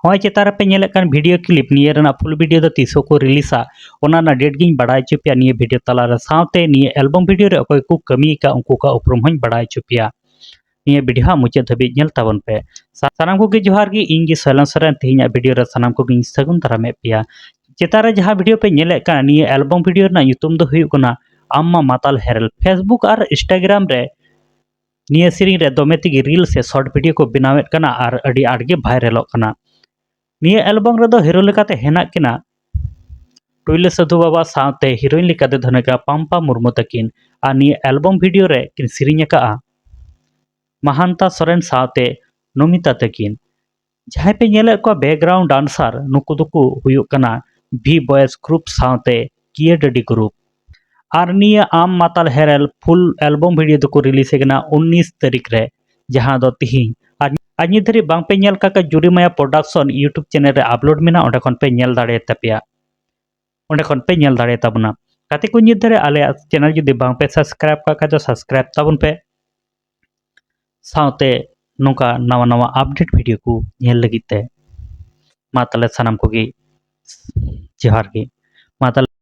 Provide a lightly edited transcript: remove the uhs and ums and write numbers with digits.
हॉय चेतार पे नेले कान video clip निये रना फुल वीडियो द तीसो को रिलीसा ओना ना डेट गिन बड़ाई चुपिया निये वीडियो तला रे सावते निये एल्बम वीडियो रे अकोय को कमी का उनको का उपरुम हई बड़ाई चुपिया निये वीडियो हा मुचे धबी नेल ताबन पे सानाम को गे जोहार गी इन गी सैलन सरेन तेहिया वीडियो रे सानाम को गी सगुन दारामे पिया चेतार जहां वीडियो पे नेले कान निये एल्बम वीडियो ना युतुम दो हुयु कना आम्मा माताल हेरल फेसबुक और इंस्टाग्राम रे निये सिरिंग रे दोमे तिगी रील से शॉर्ट वीडियो को बनावेत कना और अडी आडगे वायरलॉग कना निये एल्बम रे दो हीरो लेकाते हेना किना टुइले साधु बाबा सावते हीरोइन लेकाते धनका पंपा मुर्मू तकिन आ निये एल्बम वीडियो रे किन सिरिंग का महानता सोरेन सावते नमिता तकिन जहां पे नेले को बैकग्राउंड डांसर नुकु दुकु हुयु कना भी बॉयज ग्रुप सावते किए डडी ग्रुप और निये आम माताल हेरल फुल एल्बम वीडियो दुकु रिलीज कना 19 तारीख रे जहां दो तिहिं आज निधरी बांग पे नेल काका जुरीमाया प्रोडक्शन यूट्यूब चैनल रे अपलोड मेना ओंडे खन पे नेल दाड़े तपिया ओंडे खन पे नेल दाड़े ताबना काते को निधरे आले चैनल जुदी बांग पे सब्सक्राइब काका जो सब्सक्राइब ताबन पे सावते नोका नवा नवा अपडेट वीडियो को नेल लगिते मा तले सनम को गी जोहार गी मा तले